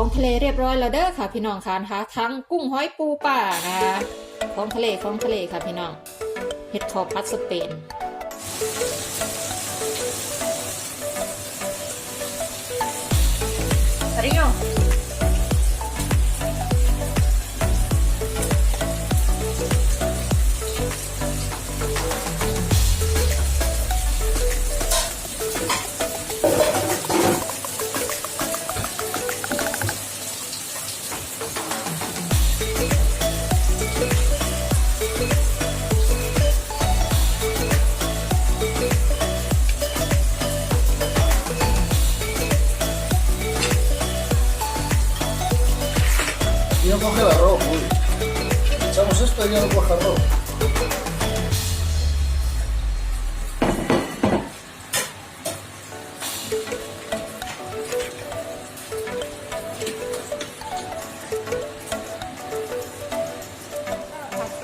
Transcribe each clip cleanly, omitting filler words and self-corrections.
ของทะเลเรียบร้อยแล้วเด้อค่ะพี่น้องค่ะนะคะทั้งกุ้งหอยปูป่านะคะของทะเลค่ะพี่น้องเห็ดคอพัดสเปนCariño. Y no coge el arroz, uy. Echamos esto y ya no coge arroz.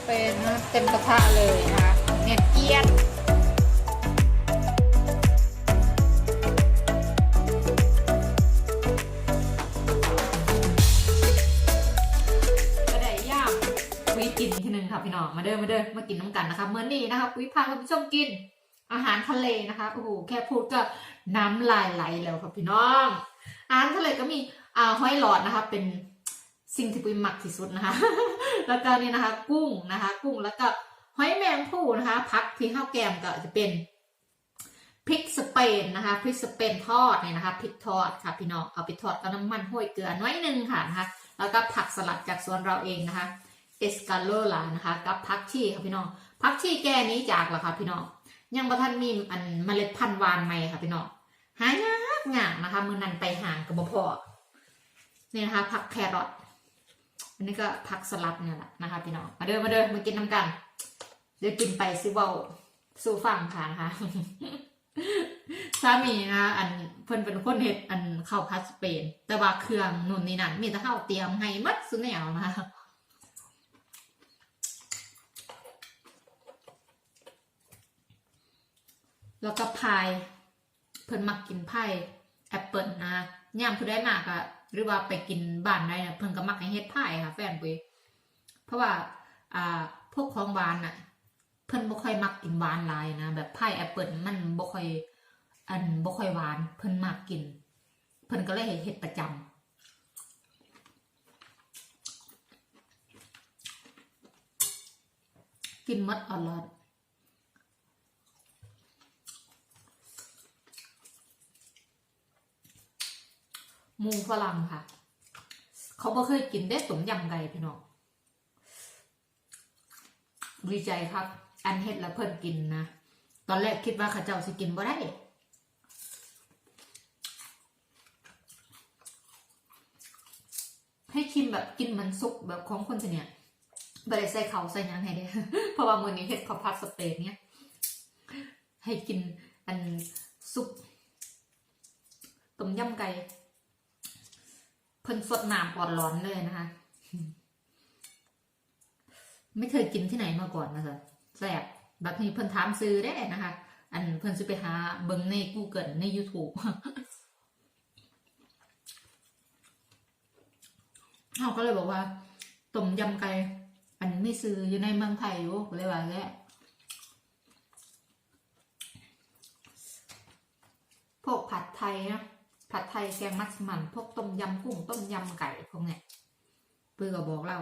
เป็นเต็มกระทะเลยนะคะเนี่ยเกี๊ยดวิกินทีนึงค่ะพี่น้องมาเด้อมากินน้ำกันนะคะเมื่อนี้นะคะวิพาคุณผู้ชมกินอาหารทะเลนะคะโอ้โหแค่พูดก็น้ำลายไหลแล้วค่ะพี่น้องอาหารทะเลก็มีหอยหลอดนะคะเป็นสิ่งที่ปุ้ยมักที่สุดนะคะ แล้วก็นี่นะคะกุ้งแล้วก็หอยแมงผู้นะคะพักที่ข้าวแกมก็จะเป็นพริกสเปนนะคะพริกสเปนทอดเนี่ยนะคะพริกทอดค่ะพี่น้องเอาไปทอดกับน้ำมันห้วยเกลือน้อยนึงค่ะนะคะแล้วก็ผักสลัดจากสวนเราเองนะคะเอสกาโลล่านะคะกับผักชีค่ะพี่น้องผักชีแก่นี้จากเหรอคะพี่น้องยังประทันมีอันเมล็ดพันธุ์หวานใหม่ค่ะพี่น้องหายากนะคะมือนันไปห่างกับพ่อนี่นะคะผักแครอทอันนี้ก็ผักสลัดเนี่ยแหละนะคะพี่น้องมาเด้อมากินน้ำกันเดี๋ยวกินไปซิเบาสู้ฟังค่ะนะคะสามีนะอันเพิ่นเป็นคนเฮ็ดอันข้าวผัดสเปนแต่ว่าเครื่องนู่นนี่นั่นมีแต่ข้าวเตรียมให้มัดสุดแนวนะคะแล้วก็พายเพิ่นมักกินไผ่แอปเปิลนะย่ามผู้ได้มากอะหรือว่าไปกินบ้านได้เพิ่นก็มักให้เฮ็ดไผ่ค่ะแฟนปุ้ยเพราะว่าพวกของหวานน่ะเพิ่นบ่ค่อยมักกินหวานหลายนะแบบไผ่แอปเปิลมันบ่ค่อยหวานเพิ่นมักกินเพิ่นก็เลยเฮ็ดประจำกินหมดอร่อยหมูฝรั่งค่ะเขาบ่เคยกินได้ต้มยำไก่พี่น้องดีใจครับอันเฮ็ดแล้วเพิ่นกินนะตอนแรกคิดว่าเขาเจ้าสิกินบ่ได้ให้ชิมแบบกินมันสุกแบบของคนเนี่ยบ่ได้ใส่ข้าวใส่หยังให้เด้ เพราะว่ามื้อนี้เฮ็ดข้าวผัดสเปนเนี่ยให้กินอันซุปต้มยำไก่เพิ่นสดน้ำปอดร้อนเลยนะคะไม่เคยกินที่ไหนมาก่อนนะคะแซ่บแบบนี้เพิ่นถามซื้อได้นะคะอันเพิ่นซื้อไปหาเบิ่งใน Google ใน YouTube เขาก็เลยบอกว่าต้มยำไก่อันไม่ซื้ออยู่ในเมืองไทยอยู่เลยว่าแค่พวกผัดไทยนะผัดไทยแกงมัสมั่นพวกต้มยำกุ้งต้มยำไก่พวกเนี้ยเพื่อก็บอกเรา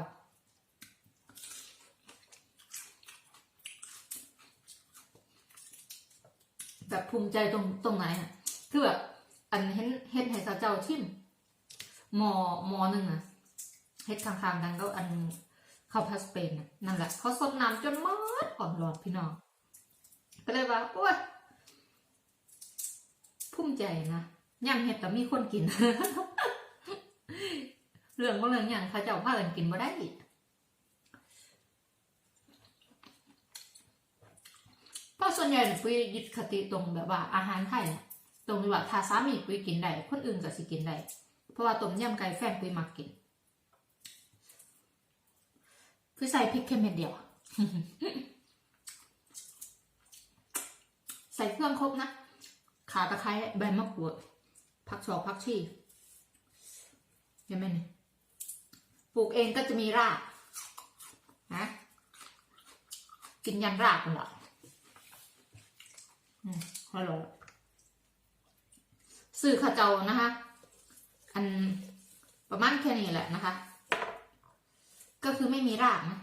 แบบภูมิใจตรงไหนอ่ะคือแบบอันเฮ็ดให้เจ้าชิมหมอหนึ่งอ่ะเฮ็ดข้างๆกันก็อันข้าวผัดสเปนนั่นแหละเขาสดน้ำจนมดอ่อนหลอดพี่น้องก็เลยว่าโอ้ยภูมิใจนะย่างเห็ดแต่มีคนกิน เรื่องก็เรื่องอย่างเขาเจ้าพากันกินบ่ได้เพราะส่วนใหญ่ปุ้ยยึดคติตรงแบบว่าอาหารไทยตรงที่ว่าถ้าสามีปุ้ยกินได้คนอื่นก็สิกินได้เพราะว่าต้มยำไก่แฟนปุ้ยมักกินปุ้ยใส่พริกแค่เม็ดเดียว ใส่เครื่องครบนะข่าตะไคร้ใบมะกรูดผักชอกผักชี เห็นไหมเนี่ยปลูกเองก็จะมีรากนะกินยันรากกันเหรอฮัลโหลซื้อข้าวเจ้านะคะอันประมาณแค่นี้แหละนะคะก็คือไม่มีรากนะ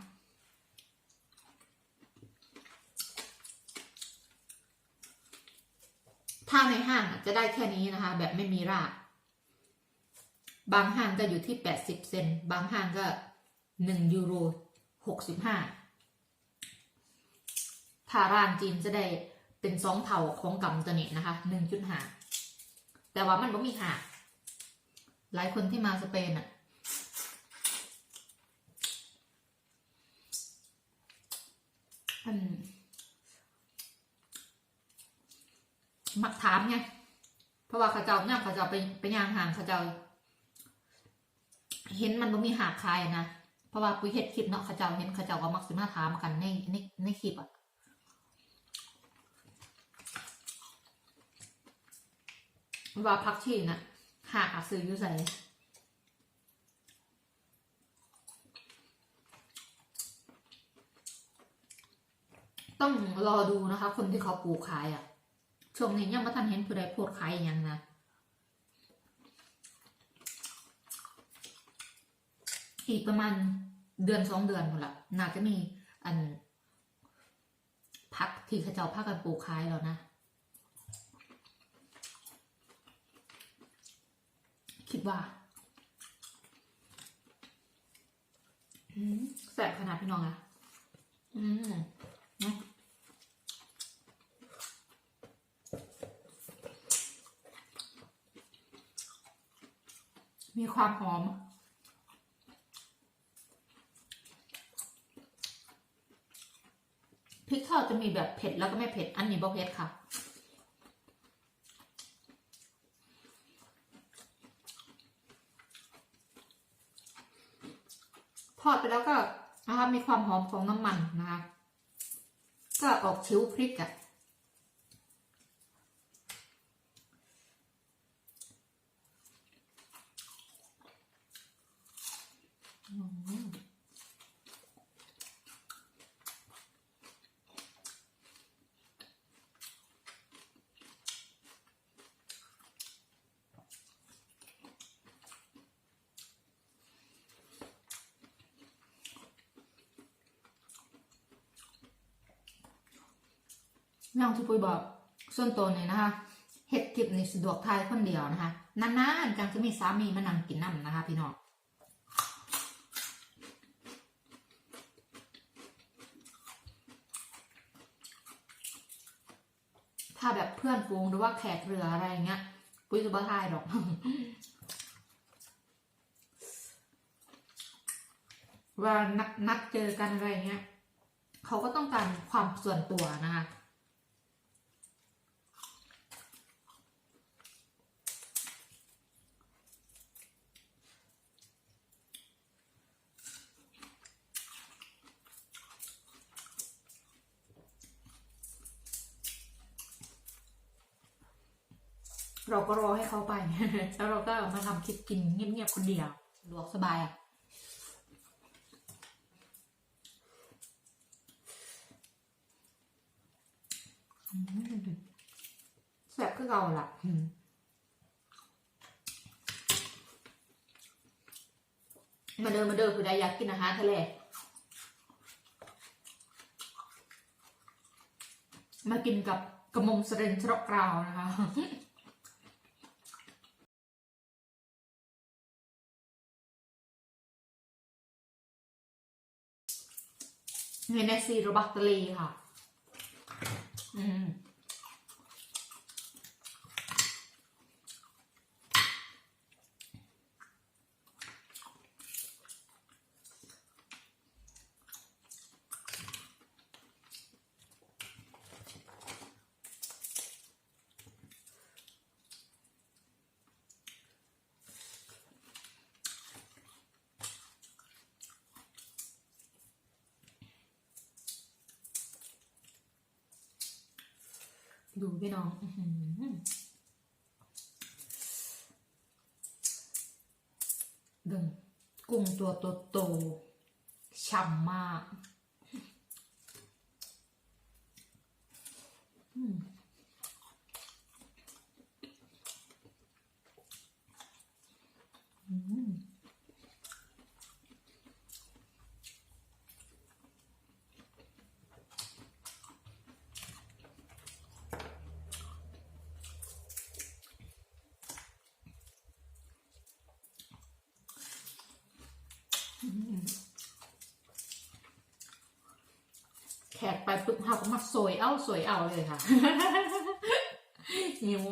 ถ้าในห้างจะได้แค่นี้นะคะแบบไม่มีรากบางห้างก็อยู่ที่80 เซนบางห้างก็1 ยูโร 65ถ้าร้านจีนจะได้เป็น2 เท่าของกำตัวนี้นะคะ1.5แต่ว่ามันไม่มีหากหลายคนที่มาสเปนอ่ะมักถามไงเพราะว่าเขาเจ้าเนี่ยเขาเจ้าไปย่างห่างเขาเจ้าเห็นมันไม่มีหากคายนะเพราะว่าคุยเห็ดคลิปเนาะเขาเจ้าเห็นเขาเจ้าก็มักสิมาถามกันในคลิปอ่ะว่าพักชีน่ะหากซื้ออยู่ใส่ต้องรอดูนะคะคนที่เขาปลูกขายอ่ะช่วงนี้ยังไม่ทันเห็นผู้ใดโพสขายอย่างนะอีกประมาณ1 เดือน 2 เดือนหมดละน่าจะมีอันพักที่เขาเจ้าพักกันปลูกขายแล้วนะคิดว่าแสบขนาดพี่น้องอะนะมีความหอมพริกทอดจะมีแบบเผ็ดแล้วก็ไม่เผ็ดอันนี้บ่เผ็ดค่ะทอดไปแล้วก็นะคะมีความหอมของน้ำมันนะคะก็ออกชิ้วพริกอะอย่างที่ปุ้ยบอกส่วนตัวเนี่ยนะคะเฮ็ดคลิปนี่สะดวกทายคนเดียวนะคะนานๆจังจะมีสามีมานั่งกินน้ำนะคะพี่น้องถ้าแบบเพื่อนฝูงหรือว่าแขกเรืออะไรเงี้ยปุ้ยจะบ่ทายหรอกว่านัดเจอกันอะไรเงี้ยเขาก็ต้องการความส่วนตัวนะคะเราก็รอให้เขาไป แล้วเราก็มาทำคลิปกินเงียบๆคนเดียวสะดวกสบายอ่ะแซ่บคือเราล่ะมาเดินผู้ใดอยากกินอาหารทะเลมากินกับกระมงเสรนชรกกราวนะคะเนซีโรบักตลีค่ะดูพี่น้อง เบิ่งกุ้งตัวโตๆฉ่ำมากแขกไปปุ๊บเขาก็มาสวยเอาเลยค่ะ หิว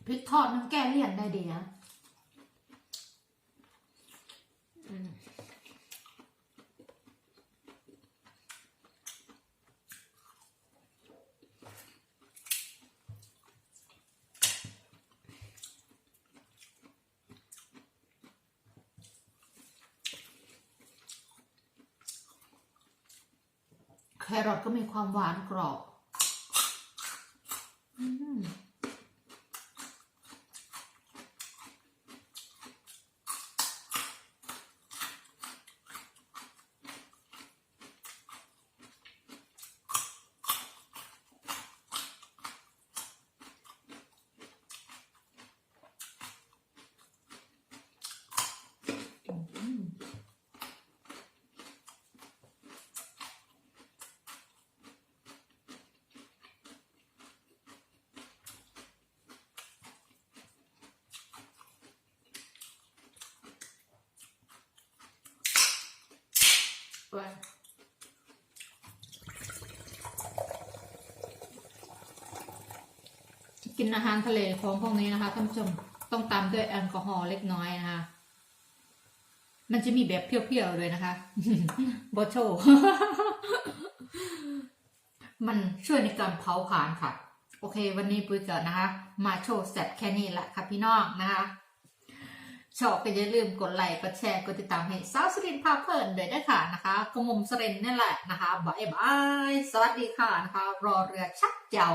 พริกทอดมันแก้เลี่ยนได้ดีนะแครอทก็มีความหวานกรอบกินอาหารทะเลของพวกนี้นะคะท่านผู้ชมต้องตามด้วยแอลกอฮอล์เล็กน้อยนะคะมันจะมีแบบเพี้ยวๆเลยนะคะ บอโช มันช่วยในการเผาผลาญค่ะโอเควันนี้ปุ้ยก็นะคะมาโชว์แซ่บแค่นี้แหละค่ะพี่น้องนะคะชอบก็อย่าลืมกดไลค์กดแชร์กดติดตามให้สาวสรินพาเพลินด้วยนะคะนะคะกงมสรินนี่แหละนะคะบายบายสวัสดีค่ะนะคะรอเรือชักเจ้า